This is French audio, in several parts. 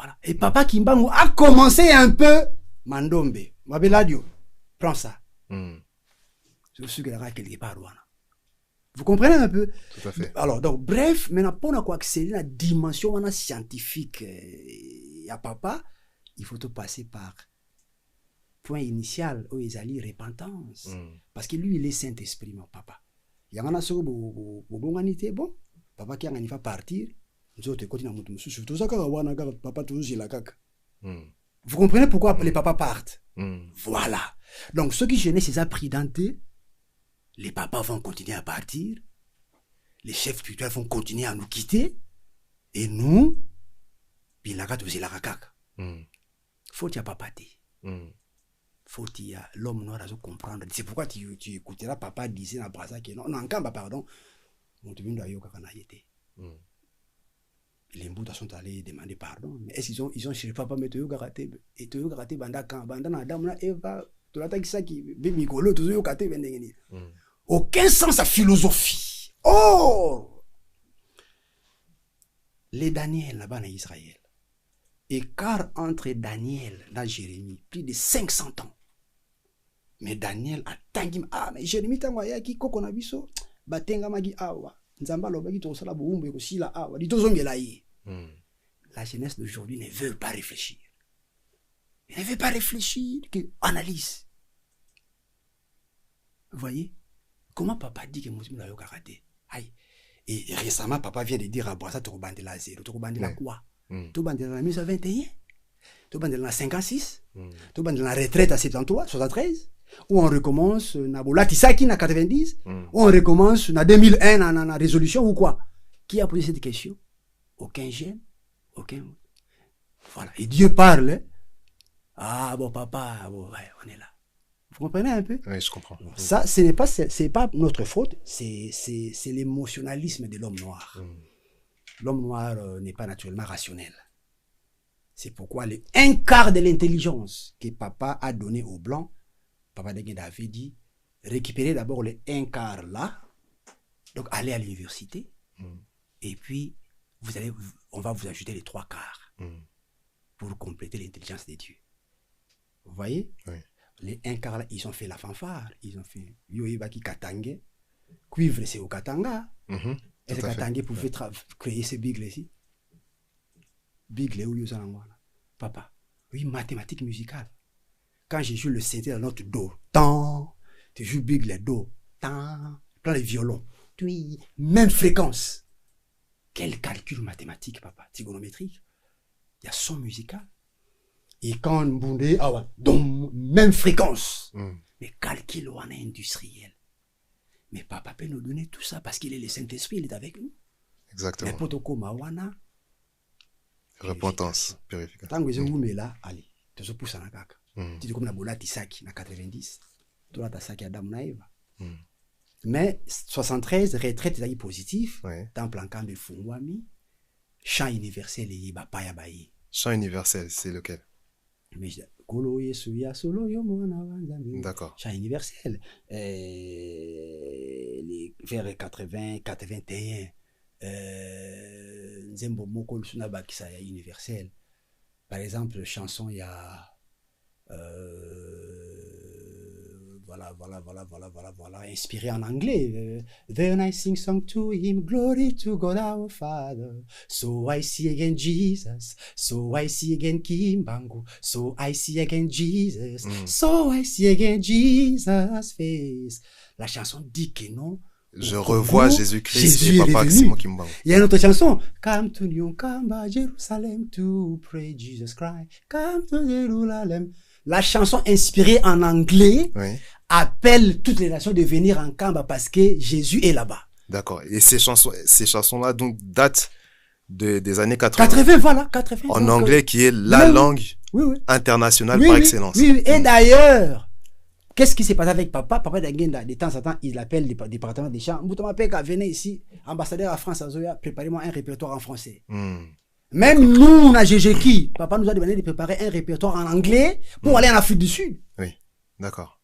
Voilà. Et Papa Kimbangu a commencé un peu Mandombe. Mabeladio, prends ça. C'est sûr qu'il y aura quelque part. Vous comprenez un peu? Tout à fait. Alors, donc, bref, maintenant, pour accéder à la dimension scientifique à Papa, il faut tout passer par point initial où ils allaient repentance. Parce que lui, il est Saint-Esprit, mon papa. Il y a un assaut, bon, papa qui va partir, nous autres, surtout ça, papa, toujours la caca. Vous comprenez pourquoi les papas partent? Voilà. Donc, ceux qui gênaient ces appridantés, les papas vont continuer à partir, les chefs spirituels vont continuer à nous quitter, et nous, puis la gâte aussi la caca. Faut qu'il y a papa faut qu'il y a l'homme noir à comprendre. C'est pourquoi tu écouteras papa disait dans Brasa que non, non, pardon, on te vient d'ailleurs quand on a été. Les Mbouta sont allés demander pardon, mais est-ce qu'ils ont cherché papa, mais tu as garaté, et tu as garaté Bandaka, Bandana, Damna, Eva, tu l'as dit ça qui, Bimikolo, tu as garaté, aucun sens à philosophie. Oh! Les Daniel là-bas en Israël. Écart entre Daniel et Jérémie, plus de 500 ans. Mais Daniel a tangi, mais Jérémie tangwaya ki koko na biso, batenga magi awa, nzamba lobaki to sala boumbe ko sila awa, di tozo ngela yi. La jeunesse d'aujourd'hui ne veut pas réfléchir. Elle ne veut pas réfléchir, que analyse. Vous voyez? Comment papa dit que Moussimi l'a karaté? Aïe. Et récemment, papa vient de dire à Boissa, tu rebandé la zéro, tu rebandé la quoi? Tu rebandé la 1921, tu rebandé la 56, tu rebandé la retraite à 73, 73, où on recommence, na Tisaki na 90, où on recommence, na 2001, na résolution ou quoi? Qui a posé cette question? Aucun gène, aucun. Voilà. Et Dieu parle. Ah bon, papa, bon, ouais, on est là. Vous comprenez un peu? Oui, je comprends. Ça, c'est pas notre faute, c'est l'émotionnalisme de l'homme noir. L'homme noir n'est pas naturellement rationnel. C'est pourquoi un quart de l'intelligence que papa a donné aux blancs, papa David avait dit, récupérez d'abord les un quart là, donc allez à l'université, et puis on va vous ajouter les trois quarts pour compléter l'intelligence de Dieu. Vous voyez? Oui. Les un quart là, ils ont fait la fanfare, ils ont fait Yoibaki Katange, cuivre c'est au Katanga. Est-ce que Katange pouvait créer ce bigle ici? Bigle où ils ont papa, oui, mathématiques musicales. Quand je joue le synthé dans notre do, tant, tu joues bigle do, tant, prends les violons, oui, même fréquence. Quel calcul mathématique, papa, trigonométrique? Il y a son musical. Et quand Mboundé, donc même fréquence. Mais calcul on est industriel. Mais papa peut nous donner tout ça parce qu'il est le Saint-Esprit, il est avec nous. Exactement. Mais protocole mawana. Repentance, purification. Tant que vous mettez là, allez, tu te pousses en kaka. Tu dis comme la bola Tisaki, na 90. Tu as Tasaki Adam Naïva. Mais 73, retraite est positif. Dans plan camp de Fungwami, chant universel et Bapaya Baye. Chant universel, c'est lequel? D'accord. Chant universel. Vers 80, 81, Nzembo Moko Sunaba qui ça universel. Par exemple, chanson, il y a voilà, inspiré en anglais. Then I sing song to him, glory to God our Father. So I see again Jesus, so I see again Kimbangu, so I see again Jesus, so I see again Jesus' face. La chanson dit que non. Je revois Jésus-Christ et Papa Simon Kimbangu. Il y a une autre chanson. Come to New Kamba, Jerusalem, to pray Jesus Christ. Come to Jerusalem. La chanson inspirée en anglais appelle toutes les nations de venir en Kamba parce que Jésus est là-bas. D'accord. Et ces chansons-là donc datent des années 80. 80, voilà, 80. En anglais, qui est la langue internationale par excellence. Oui. Et d'ailleurs, qu'est-ce qui s'est passé avec papa? Papa Dangenda, de temps en temps, il appelle le département des chants. Moutama Peka, venez ici, ambassadeur à France, préparez-moi un répertoire en français. Même nous, on a GGK. Papa nous a demandé de préparer un répertoire en anglais pour aller en Afrique du Sud. Oui, d'accord.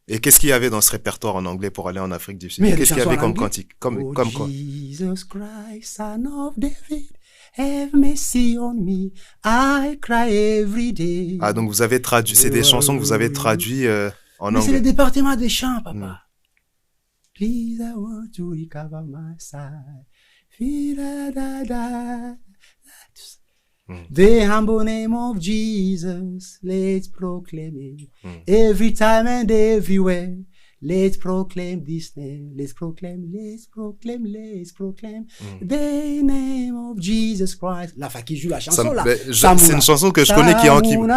Et qu'est-ce qu'il y avait dans ce répertoire en anglais pour aller en Afrique du Sud? Qu'est-ce qu'il y avait comme cantique? Comme quoi? Jesus Christ, son of David, have mercy on me, I cry every day. Ah, donc vous avez traduit, c'est des chansons que vous avez traduites en anglais. C'est le département des chants, papa. Please, I want to recover my side. The humble name of Jesus, let's proclaim it. Every time and everywhere, let's proclaim this name. Let's proclaim, let's proclaim, let's proclaim the name of Jesus Christ. La fa qui joue la chanson là. C'est une chanson que je connais qui est en Kikongo.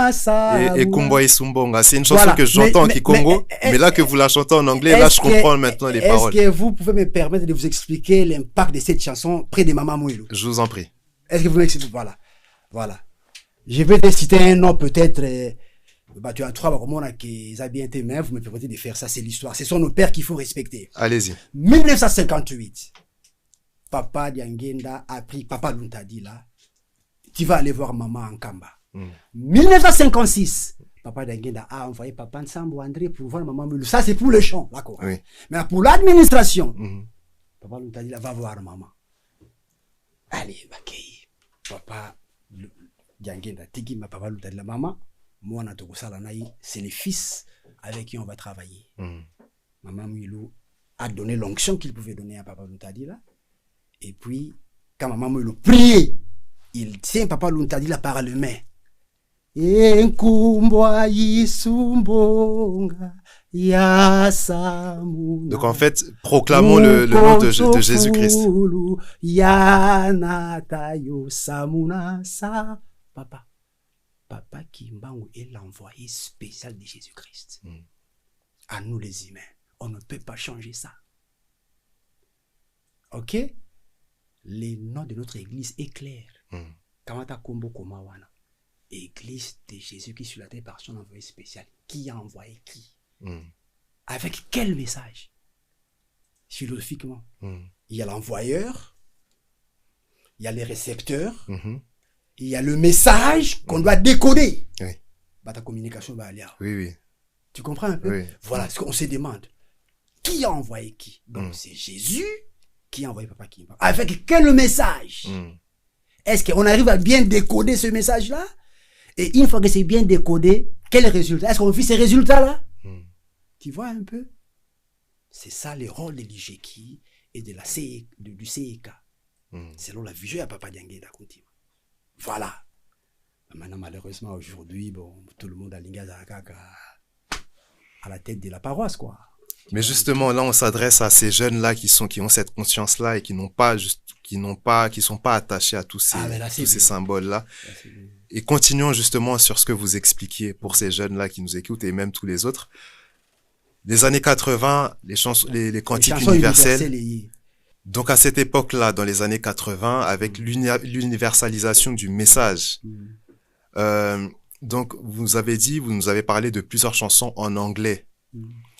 Et Kumbo et Sumbonga. C'est une chanson que j'entends en Kikongo. Mais là que vous la chantez en anglais, là je comprends maintenant les paroles. Est-ce que vous pouvez me permettre de vous expliquer l'impact de cette chanson près de Maman Mouilou? Je vous en prie. Est-ce que vous m'expliquez? Voilà. Je vais te citer un nom peut-être. Tu as trois romans qui ont bien été, mais vous me permettez de faire ça, c'est l'histoire. Ce sont nos pères qu'il faut respecter. Allez-y. 1958. Papa Diangenda a pris, Papa Luntadi là. Tu vas aller voir maman en Kamba. 1956. Papa Diangenda a envoyé Papa Nsambo André pour voir maman Moulou. Ça, c'est pour le chant, d'accord. Oui. Mais pour l'administration, Papa Luntadi là va voir maman. Allez, bakei. Papa Diangenda tigi ma Papa Luntadi la maman. Moi, c'est les fils avec qui on va travailler. Maman Moulou a donné l'onction qu'il pouvait donner à Papa Luntadi là. Et puis, quand Maman Moulou priait, il tient Papa Luntadi là par le main. Donc en fait, proclamons le nom de Jésus-Christ. Papa Kimbangu est l'envoyé spécial de Jésus-Christ. À nous les humains. On ne peut pas changer ça. Ok? Le nom de notre église est clair. Kamata Kombo Komawana. Église de Jésus qui sur la terre par son envoyé spécial. Qui a envoyé qui? Avec quel message? Philosophiquement. Il y a l'envoyeur. Il y a les récepteurs. Il y a le message qu'on doit décoder. Oui. Ta communication va aller. Oui. Tu comprends un peu? Oui. Voilà ce qu'on se demande. Qui a envoyé qui? Donc c'est Jésus qui a envoyé Papa Kimba. Avec quel message? Est-ce qu'on arrive à bien décoder ce message-là? Et une fois que c'est bien décodé, quel résultat? Est-ce qu'on vit ces résultats-là? Tu vois un peu? C'est ça le rôle de l'IGEKI et de du CEK. Selon la vision à Papa Diangenda Kuntima. Voilà. Maintenant, malheureusement, aujourd'hui, tout le monde a l'ingazakaka à la tête de la paroisse, quoi. Mais justement, là, on s'adresse à ces jeunes-là qui ont cette conscience-là et qui sont pas attachés à tous ces symboles-là. Et continuons justement sur ce que vous expliquiez pour ces jeunes-là qui nous écoutent et même tous les autres. Les années 80, les cantiques universelles. Donc à cette époque-là, dans les années 80, avec l'universalisation du message, donc vous nous avez parlé de plusieurs chansons en anglais.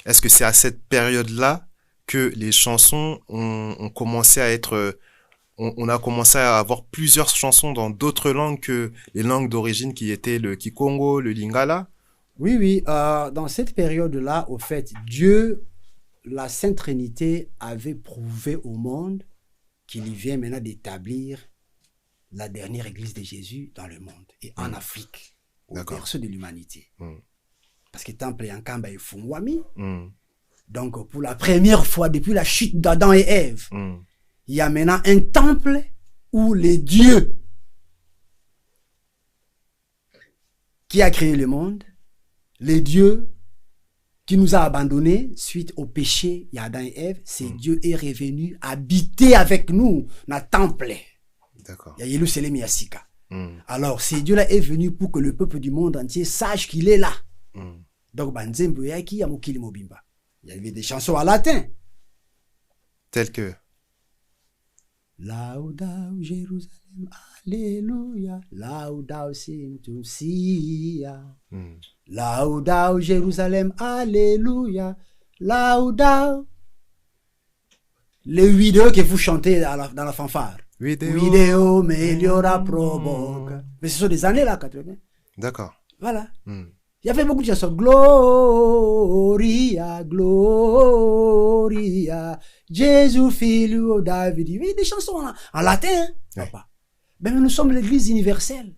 Est-ce que c'est à cette période-là que les chansons ont commencé à être, on a commencé à avoir plusieurs chansons dans d'autres langues que les langues d'origine qui étaient le Kikongo, le Lingala? Oui. Dans cette période-là, au fait, Dieu, la Sainte Trinité avait prouvé au monde qu'il vient maintenant d'établir la dernière église de Jésus dans le monde et en Afrique, au berceau de l'humanité. Parce que temple en Kamba est Fumwami. Donc, pour la première fois depuis la chute d'Adam et Ève, il y a maintenant un temple où les dieux qui a créé le monde, les dieux qui nous a abandonnés suite au péché d'Adam et Ève, c'est Dieu est revenu habiter avec nous dans le temple. D'accord. Il y a Yerusalem et Yassika. Alors, ce Dieu-là est venu pour que le peuple du monde entier sache qu'il est là. Donc, il y avait des chansons en latin. Telles que Laudau Jérusalem, Alléluia, Laudau Sintum Sia. Laudau Jérusalem, Alléluia, Laudau. Les vidéos que vous chantez dans la fanfare. Vidéo Meliora Provoque. Mais ce sont des années là, 80. D'accord. Voilà. Il y avait beaucoup de chansons. Gloria, Gloria, Jésus, Filio, David. Il y avait des chansons en latin. Papa. Ben, nous sommes l'église universelle.